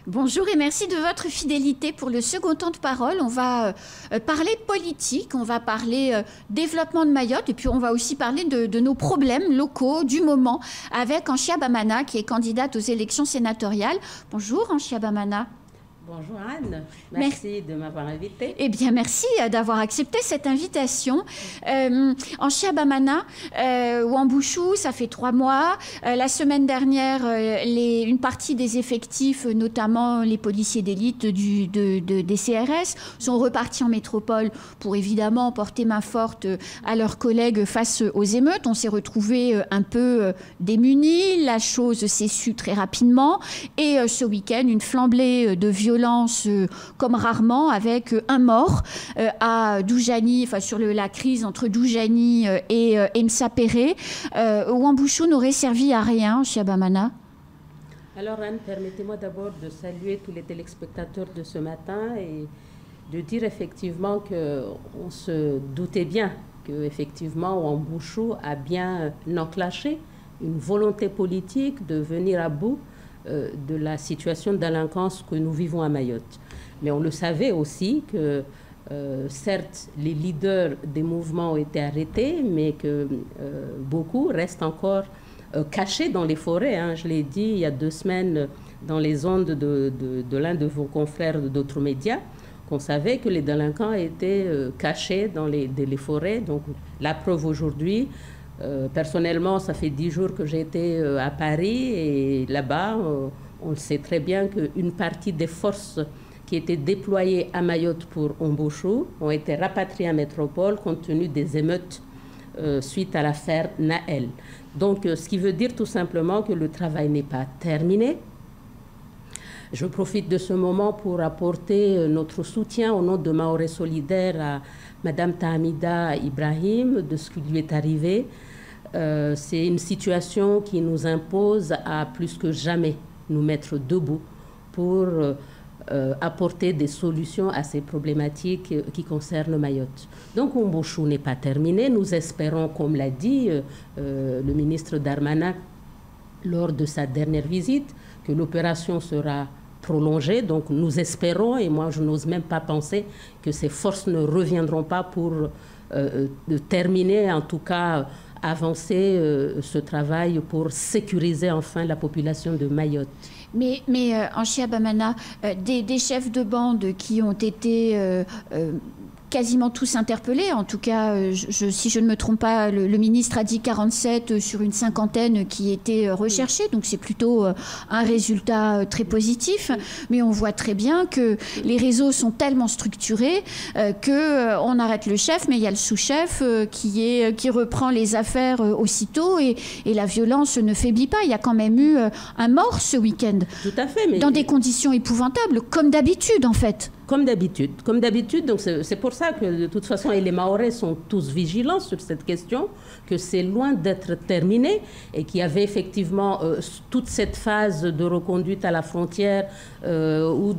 Bonjour et merci de votre fidélité pour le second temps de parole. On va parler politique, on va parler développement de Mayotte et puis on va aussi parler de nos problèmes locaux du moment avec Anchia Bamana qui est candidate aux élections sénatoriales. Bonjour Anchia Bamana. Bonjour Anne, merci de m'avoir invitée. Eh bien, merci d'avoir accepté cette invitation. Anchia Bamana, Wambouchou, ça fait 3 mois. La semaine dernière, une partie des effectifs, notamment les policiers d'élite des CRS, sont repartis en métropole pour évidemment porter main forte à leurs collègues face aux émeutes. On s'est retrouvés un peu démunis. La chose s'est sue très rapidement. Et ce week-end, une flambée de violence comme rarement, avec un mort à Doujani, enfin sur la crise entre Doujani et Msapéré. Wambouchou n'aurait servi à rien, Anchia Bamana. Alors Anne, permettez-moi d'abord de saluer tous les téléspectateurs de ce matin et de dire effectivement qu'on se doutait bien qu'effectivement Wambouchou a bien enclenché une volonté politique de venir à bout de la situation de délinquance que nous vivons à Mayotte. Mais on le savait aussi que, certes, les leaders des mouvements ont été arrêtés, mais que beaucoup restent encore cachés dans les forêts. Hein. Je l'ai dit il y a 2 semaines dans les ondes de l'un de vos confrères d'autres médias, qu'on savait que les délinquants étaient cachés dans les forêts. Donc, la preuve aujourd'hui. Personnellement, ça fait 10 jours que j'ai été à Paris et là-bas, on le sait très bien qu'une partie des forces qui étaient déployées à Mayotte pour Wambouchou ont été rapatriées à métropole compte tenu des émeutes suite à l'affaire Naël. Donc, ce qui veut dire tout simplement que le travail n'est pas terminé. Je profite de ce moment pour apporter notre soutien au nom de Maoré Solidaire à Madame Tahamida Ibrahim de ce qui lui est arrivé. C'est une situation qui nous impose à plus que jamais nous mettre debout pour apporter des solutions à ces problématiques qui concernent Mayotte. Donc Wambouchou n'est pas terminé. Nous espérons, comme l'a dit le ministre Darmanin lors de sa dernière visite, que l'opération sera prolongée. Donc nous espérons, et moi je n'ose même pas penser que ces forces ne reviendront pas pour terminer, en tout cas avancer ce travail pour sécuriser enfin la population de Mayotte. Mais Anchia Bamana, des chefs de bande qui ont été quasiment tous interpellés. En tout cas, si je ne me trompe pas, le ministre a dit 47 sur une 50aine qui étaient recherchés. Donc c'est plutôt un résultat très positif. Mais on voit très bien que les réseaux sont tellement structurés qu'on arrête le chef, mais il y a le sous-chef qui reprend les affaires aussitôt et la violence ne faiblit pas. Il y a quand même eu un mort ce week-end. Tout à fait. Mais... dans des conditions épouvantables, comme d'habitude en fait. Comme d'habitude. Donc c'est pour ça que de toute façon, et les Mahorais sont tous vigilants sur cette question, que c'est loin d'être terminé et qu'il y avait effectivement toute cette phase de reconduite à la frontière ou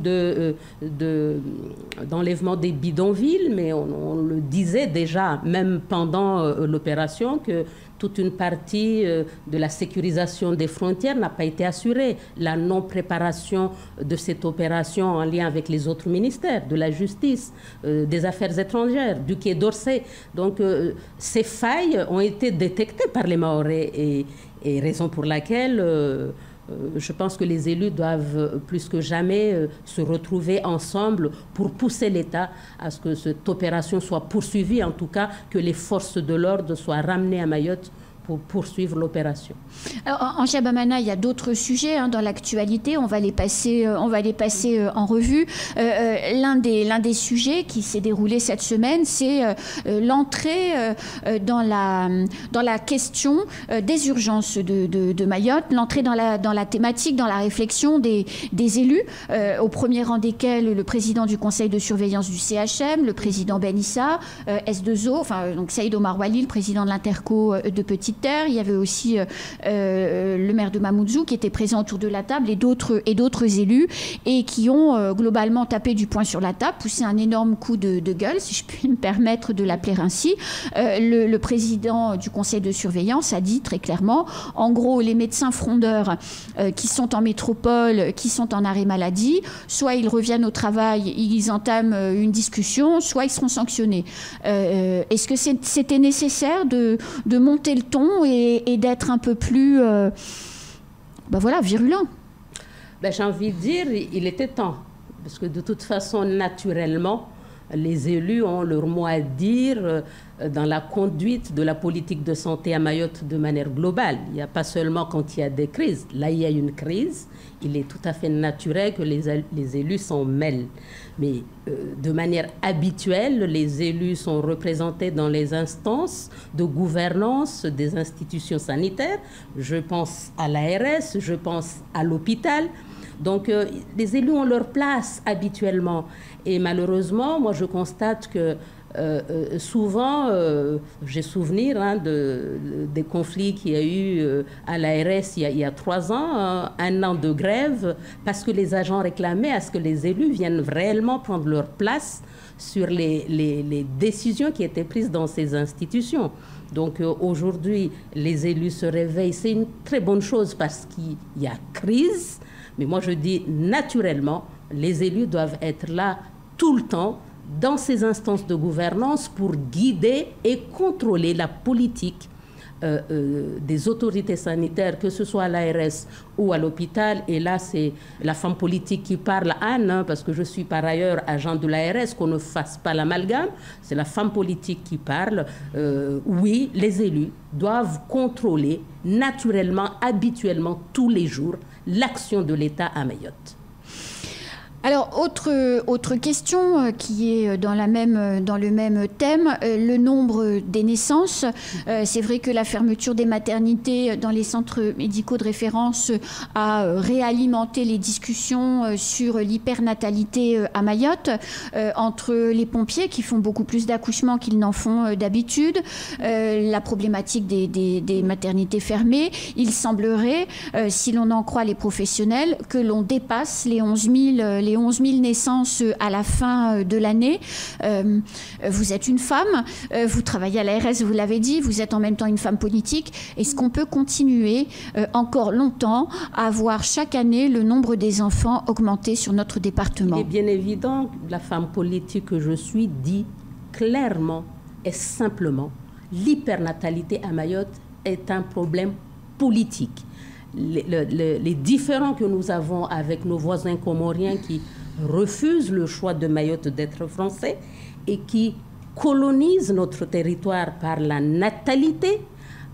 d'enlèvement des bidonvilles, mais on le disait déjà, même pendant l'opération, que toute une partie de la sécurisation des frontières n'a pas été assurée. La non-préparation de cette opération en lien avec les autres ministères, de la justice, des affaires étrangères, du Quai d'Orsay. Donc ces failles ont été détectées par les Mahorais et raison pour laquelle je pense que les élus doivent plus que jamais se retrouver ensemble pour pousser l'État à ce que cette opération soit poursuivie, en tout cas que les forces de l'ordre soient ramenées à Mayotte pour poursuivre l'opération. Anchia Bamana, il y a d'autres sujets dans l'actualité, on va les passer en revue. L'un des sujets qui s'est déroulé cette semaine, c'est l'entrée dans la question des urgences de Mayotte, l'entrée dans la thématique, dans la réflexion des élus, au premier rang desquels le président du conseil de surveillance du CHM, le président Ben Issa, S2O, donc Saïd Omar Wali, le président de l'Interco de Petite universitaires, il y avait aussi le maire de Mamoudzou qui était présent autour de la table et d'autres élus et qui ont globalement tapé du poing sur la table, poussé un énorme coup de gueule, si je puis me permettre de l'appeler ainsi. Le président du conseil de surveillance a dit très clairement, en gros, les médecins frondeurs qui sont en métropole, qui sont en arrêt maladie, soit ils reviennent au travail, ils entament une discussion, soit ils seront sanctionnés. Est-ce que c'était nécessaire de monter le ton et d'être un peu plus virulent? J'ai envie de dire, il était temps. Parce que de toute façon, naturellement, les élus ont leur mot à dire dans la conduite de la politique de santé à Mayotte de manière globale. Il n'y a pas seulement quand il y a des crises. Là, il y a une crise. Il est tout à fait naturel que les élus s'en mêlent. Mais de manière habituelle, les élus sont représentés dans les instances de gouvernance des institutions sanitaires. Je pense à l'ARS, je pense à l'hôpital. Donc, les élus ont leur place habituellement. Et malheureusement, moi, je constate que souvent, j'ai souvenir des conflits qu'il y a eu à l'ARS il y a 3 ans, un an de grève, parce que les agents réclamaient à ce que les élus viennent réellement prendre leur place sur les décisions qui étaient prises dans ces institutions. Donc aujourd'hui, les élus se réveillent. C'est une très bonne chose parce qu'il y a crise. Mais moi, je dis naturellement, les élus doivent être là tout le temps dans ces instances de gouvernance pour guider et contrôler la politique des autorités sanitaires, que ce soit à l'ARS ou à l'hôpital. Et là, c'est la femme politique qui parle, Anne, parce que je suis par ailleurs agent de l'ARS, qu'on ne fasse pas l'amalgame. C'est la femme politique qui parle. Oui, les élus doivent contrôler naturellement, habituellement, tous les jours, l'action de l'État à Mayotte. Alors, autre question qui est dans le même thème, le nombre des naissances. C'est vrai que la fermeture des maternités dans les centres médicaux de référence a réalimenté les discussions sur l'hypernatalité à Mayotte, entre les pompiers qui font beaucoup plus d'accouchements qu'ils n'en font d'habitude, la problématique des maternités fermées. Il semblerait, si l'on en croit les professionnels, que l'on dépasse les 11 000 naissances à la fin de l'année. Vous êtes une femme, vous travaillez à l'ARS, vous l'avez dit, vous êtes en même temps une femme politique. Est-ce qu'on peut continuer encore longtemps à voir chaque année le nombre des enfants augmenter sur notre département? Il est bien évident que la femme politique que je suis dit clairement et simplement, l'hypernatalité à Mayotte est un problème politique. Les différends que nous avons avec nos voisins comoriens qui refusent le choix de Mayotte d'être français et qui colonisent notre territoire par la natalité,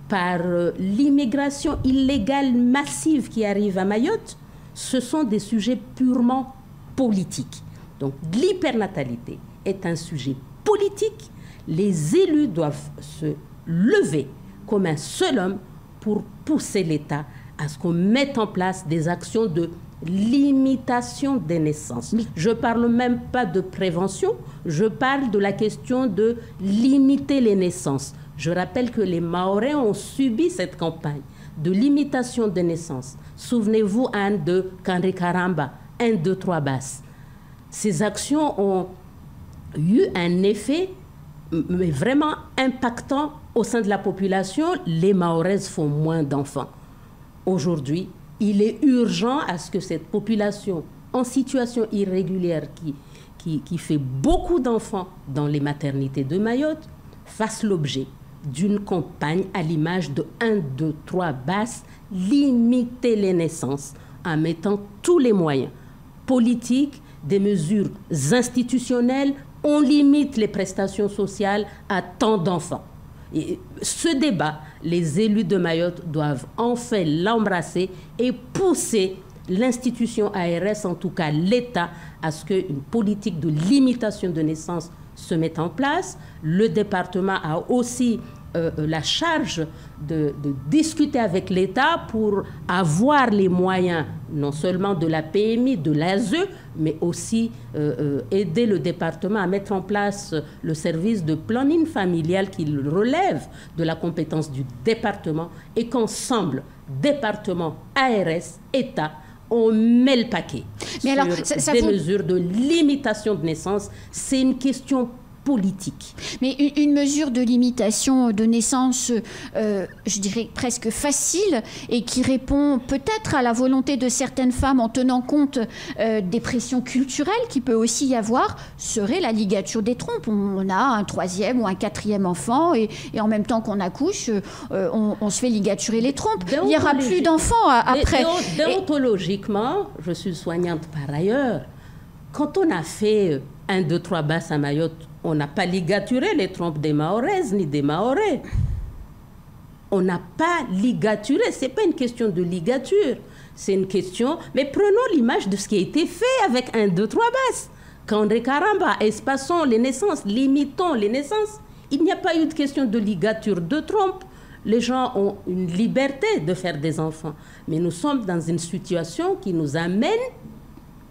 par l'immigration illégale massive qui arrive à Mayotte, ce sont des sujets purement politiques. Donc l'hypernatalité est un sujet politique. Les élus doivent se lever comme un seul homme pour pousser l'État à ce qu'on mette en place des actions de limitation des naissances. Je ne parle même pas de prévention, je parle de la question de limiter les naissances. Je rappelle que les Mahorais ont subi cette campagne de limitation des naissances. Souvenez-vous, Anne, de Kanri Karamba, 1, 2, 3 basses. Ces actions ont eu un effet mais vraiment impactant au sein de la population. Les Mahoraises font moins d'enfants. Aujourd'hui, il est urgent à ce que cette population en situation irrégulière qui fait beaucoup d'enfants dans les maternités de Mayotte fasse l'objet d'une campagne à l'image de 1, 2, 3 basses, limiter les naissances en mettant tous les moyens politiques, des mesures institutionnelles. On limite les prestations sociales à tant d'enfants. Et ce débat, les élus de Mayotte doivent enfin l'embrasser et pousser l'institution ARS, en tout cas l'État, à ce qu'une politique de limitation de naissance se mette en place. Le département a aussi la charge de discuter avec l'État pour avoir les moyens, non seulement de la PMI, de l'ASE, mais aussi aider le département à mettre en place le service de planning familial qui relève de la compétence du département et qu'ensemble, département, ARS, État, on met le paquet. Mais alors, des mesures de limitation de naissance. C'est une question politique. Mais une mesure de limitation de naissance, je dirais presque facile, et qui répond peut-être à la volonté de certaines femmes en tenant compte des pressions culturelles qu'il peut aussi y avoir, serait la ligature des trompes. On a un 3e ou un 4e enfant, et en même temps qu'on accouche, on se fait ligaturer les trompes. Il n'y aura plus d'enfants après. Déontologiquement, je suis soignante par ailleurs. Quand on a fait 1, 2, 3 basses à Mayotte, on n'a pas ligaturé les trompes des Mahoraises ni des Mahorais. On n'a pas ligaturé. Ce n'est pas une question de ligature. C'est une question... Mais prenons l'image de ce qui a été fait avec 1, 2, 3 basses. Kandré Karamba, espaçons les naissances, limitons les naissances. Il n'y a pas eu de question de ligature de trompe. Les gens ont une liberté de faire des enfants. Mais nous sommes dans une situation qui nous amène,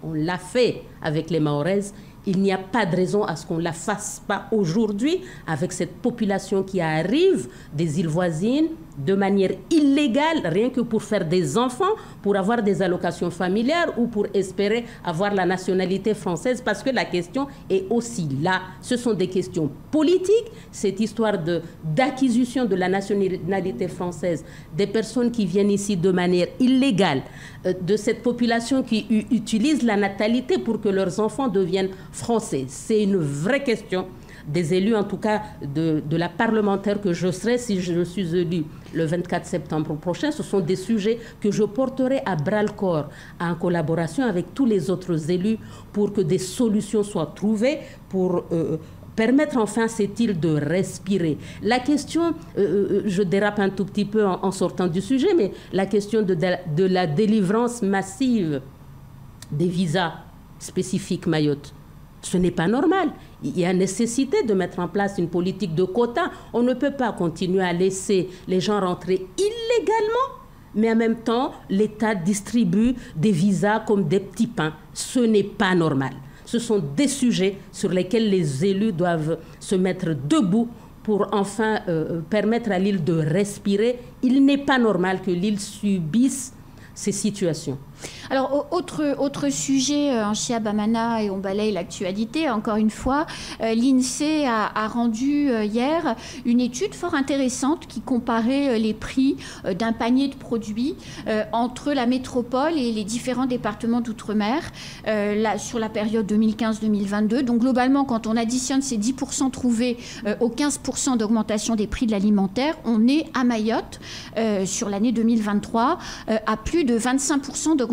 on l'a fait avec les Mahoraises, il n'y a pas de raison à ce qu'on ne la fasse pas aujourd'hui avec cette population qui arrive des îles voisines de manière illégale, rien que pour faire des enfants, pour avoir des allocations familiales ou pour espérer avoir la nationalité française, parce que la question est aussi là. Ce sont des questions politiques, cette histoire d'acquisition de la nationalité française, des personnes qui viennent ici de manière illégale, de cette population qui utilise la natalité pour que leurs enfants deviennent français. C'est une vraie question des élus, en tout cas de la parlementaire que je serai si je suis élue le 24 septembre prochain. Ce sont des sujets que je porterai à bras-le-corps en collaboration avec tous les autres élus pour que des solutions soient trouvées pour permettre enfin à cette île de respirer. La question, je dérape un tout petit peu en sortant du sujet, mais la question de la délivrance massive des visas spécifiques Mayotte. Ce n'est pas normal. Il y a nécessité de mettre en place une politique de quotas. On ne peut pas continuer à laisser les gens rentrer illégalement, mais en même temps, l'État distribue des visas comme des petits pains. Ce n'est pas normal. Ce sont des sujets sur lesquels les élus doivent se mettre debout pour enfin permettre à l'île de respirer. Il n'est pas normal que l'île subisse ces situations. Alors, autre sujet en Chia-Bamana, et on balaye l'actualité, encore une fois, l'INSEE a rendu hier une étude fort intéressante qui comparait les prix d'un panier de produits entre la métropole et les différents départements d'outre-mer sur la période 2015-2022. Donc, globalement, quand on additionne ces 10% trouvés aux 15% d'augmentation des prix de l'alimentaire, on est à Mayotte, sur l'année 2023, à plus de 25% d'augmentation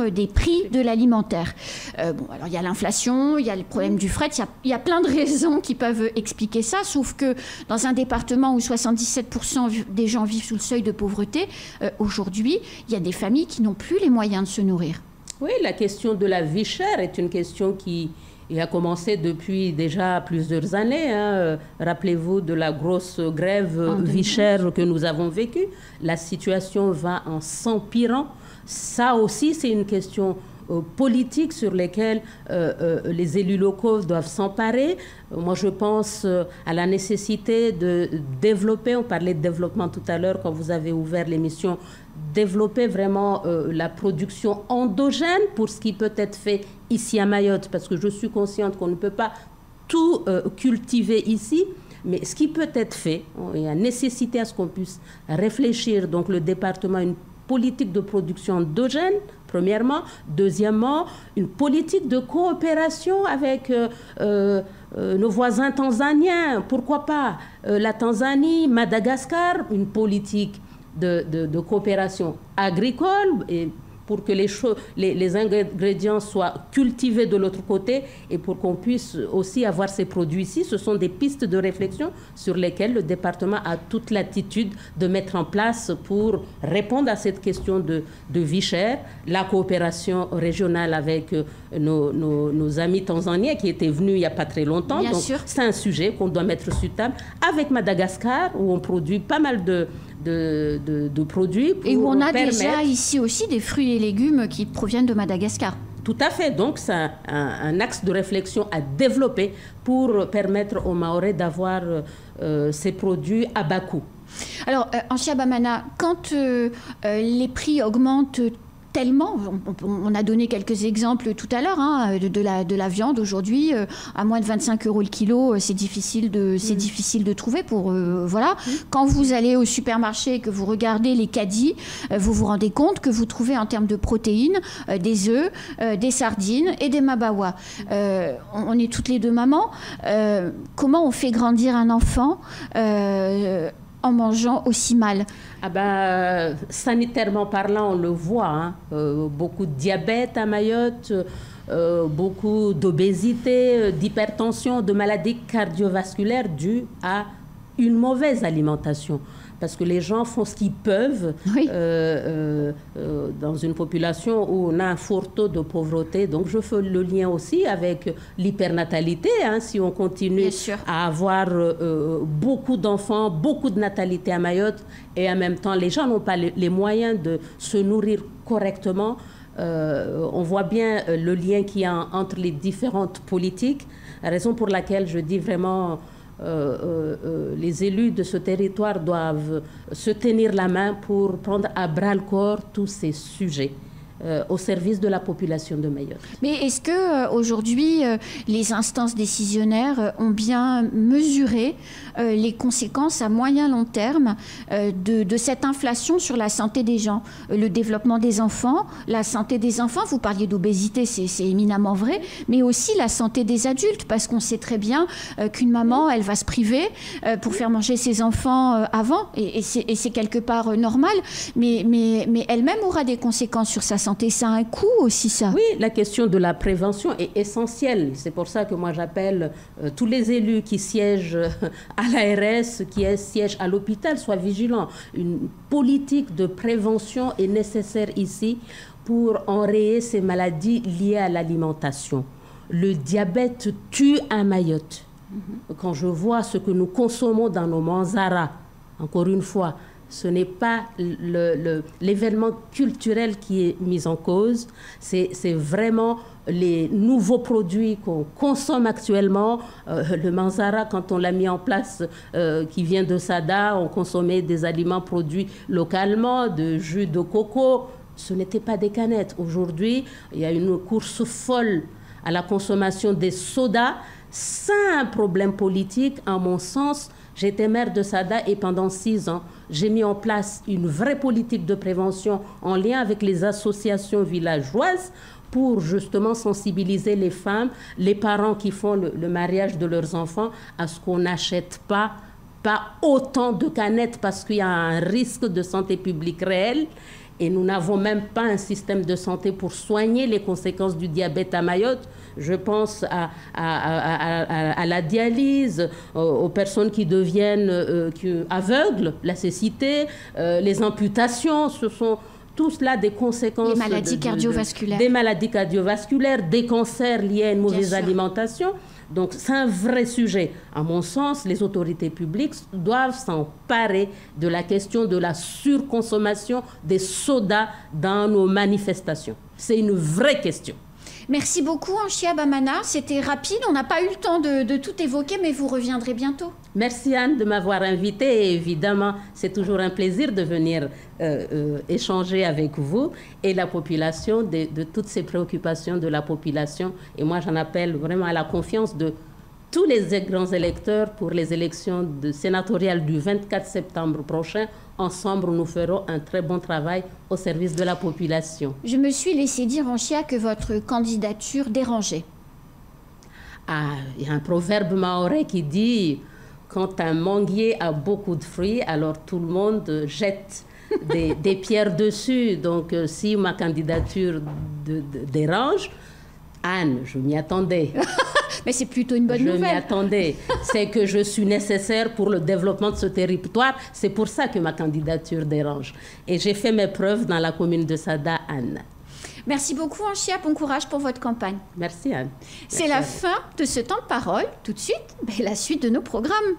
des prix de l'alimentaire. Bon, alors il y a l'inflation, il y a le problème du fret, il y a plein de raisons qui peuvent expliquer ça, sauf que dans un département où 77% des gens vivent sous le seuil de pauvreté, aujourd'hui, il y a des familles qui n'ont plus les moyens de se nourrir. Oui, la question de la vie chère est une question qui a commencé depuis déjà plusieurs années. Hein. Rappelez-vous de la grosse grève vie chère que nous avons vécue. La situation va en s'empirant. Ça aussi, c'est une question politique sur lesquelles les élus locaux doivent s'emparer. Moi, je pense à la nécessité de développer, on parlait de développement tout à l'heure quand vous avez ouvert l'émission, développer vraiment la production endogène pour ce qui peut être fait ici à Mayotte, parce que je suis consciente qu'on ne peut pas tout cultiver ici. Mais ce qui peut être fait, il y a nécessité à ce qu'on puisse réfléchir, donc le département, une politique de production endogène, premièrement. Deuxièmement, une politique de coopération avec nos voisins tanzaniens. Pourquoi pas la Tanzanie, Madagascar, une politique de coopération agricole et pour que les ingrédients soient cultivés de l'autre côté et pour qu'on puisse aussi avoir ces produits ici. Ce sont des pistes de réflexion sur lesquelles le département a toute l'attitude de mettre en place pour répondre à cette question de vie chère. La coopération régionale avec nos amis tanzaniens qui étaient venus il n'y a pas très longtemps. Bien donc sûr. c'est un sujet qu'on doit mettre sur table. Avec Madagascar, où on produit pas mal de produits. Et où on a déjà ici aussi des fruits et légumes qui proviennent de Madagascar. Tout à fait. Donc, c'est un axe de réflexion à développer pour permettre aux Mahorais d'avoir ces produits à bas coût. Alors, Anchia Bamana, quand les prix augmentent tellement, on a donné quelques exemples tout à l'heure, hein, de la viande aujourd'hui, à moins de 25 € le kilo, c'est difficile de trouver pour... voilà. Quand vous allez au supermarché et que vous regardez les caddies, vous vous rendez compte que vous trouvez en termes de protéines des œufs, des sardines et des mabawa. On est toutes les deux mamans. Comment on fait grandir un enfant en mangeant aussi mal? Sanitairement parlant, on le voit. Hein. Beaucoup de diabète à Mayotte, beaucoup d'obésité, d'hypertension, de maladies cardiovasculaires dues à une mauvaise alimentation. Parce que les gens font ce qu'ils peuvent dans une population où on a un fort taux de pauvreté. Donc je fais le lien aussi avec l'hypernatalité. Hein, si on continue à avoir beaucoup d'enfants, beaucoup de natalité à Mayotte, et en même temps les gens n'ont pas les moyens de se nourrir correctement, on voit bien le lien qu'il y a entre les différentes politiques. La raison pour laquelle je dis vraiment... les élus de ce territoire doivent se tenir la main pour prendre à bras-le-corps tous ces sujets au service de la population de Mayotte. Mais est-ce que aujourd'hui les instances décisionnaires ont bien mesuré les conséquences à moyen long terme de cette inflation sur la santé des gens, le développement des enfants, la santé des enfants? Vous parliez d'obésité, c'est éminemment vrai, mais aussi la santé des adultes, parce qu'on sait très bien qu'une maman, elle va se priver pour faire manger ses enfants avant, et c'est quelque part normal, mais elle-même aura des conséquences sur sa santé. Ça a un coût aussi, ça. Oui, la question de la prévention est essentielle. C'est pour ça que moi j'appelle tous les élus qui siègent à l'ARS, qui siègent à l'hôpital, soient vigilants. Une politique de prévention est nécessaire ici pour enrayer ces maladies liées à l'alimentation. Le diabète tue à Mayotte. Quand je vois ce que nous consommons dans nos manzaras, encore une fois, ce n'est pas l'événement culturel qui est mis en cause, c'est vraiment les nouveaux produits qu'on consomme actuellement. Le manzara, quand on l'a mis en place, qui vient de Sada, on consommait des aliments produits localement, de jus de coco. Ce n'était pas des canettes. Aujourd'hui, il y a une course folle à la consommation des sodas. C'est un problème politique, à mon sens. J'étais maire de Sada et pendant 6 ans, j'ai mis en place une vraie politique de prévention en lien avec les associations villageoises pour justement sensibiliser les femmes, les parents qui font le mariage de leurs enfants à ce qu'on n'achète pas autant de canettes parce qu'il y a un risque de santé publique réel. Et nous n'avons même pas un système de santé pour soigner les conséquences du diabète à Mayotte. Je pense à la dialyse, aux personnes qui deviennent aveugles, la cécité, les amputations. Ce sont tout cela des conséquences... Des maladies cardiovasculaires. Des maladies cardiovasculaires, des cancers liés à une mauvaise alimentation. Donc c'est un vrai sujet. À mon sens, les autorités publiques doivent s'emparer de la question de la surconsommation des sodas dans nos manifestations. C'est une vraie question. Merci beaucoup, Anchia Bamana. C'était rapide, on n'a pas eu le temps de tout évoquer, mais vous reviendrez bientôt. Merci Anne de m'avoir invitée. Et évidemment, c'est toujours un plaisir de venir échanger avec vous et la population, de toutes ces préoccupations de la population. Et moi, j'en appelle vraiment à la confiance de tous les grands électeurs pour les élections sénatoriales du 24 septembre prochain. Ensemble, nous ferons un très bon travail au service de la population. Je me suis laissé dire, Anchia, que votre candidature dérangeait. Ah, il y a un proverbe mahorais qui dit quand un manguier a beaucoup de fruits, alors tout le monde jette des pierres dessus. Donc, si ma candidature dérange, Anne, je m'y attendais. Mais c'est plutôt une bonne nouvelle. Je m'y attendais. C'est que je suis nécessaire pour le développement de ce territoire. C'est pour ça que ma candidature dérange. Et j'ai fait mes preuves dans la commune de Sada, Anne. Merci beaucoup, Anchia. Bon courage pour votre campagne. Merci, Anne. C'est la fin de ce temps de parole. Tout de suite, la suite de nos programmes.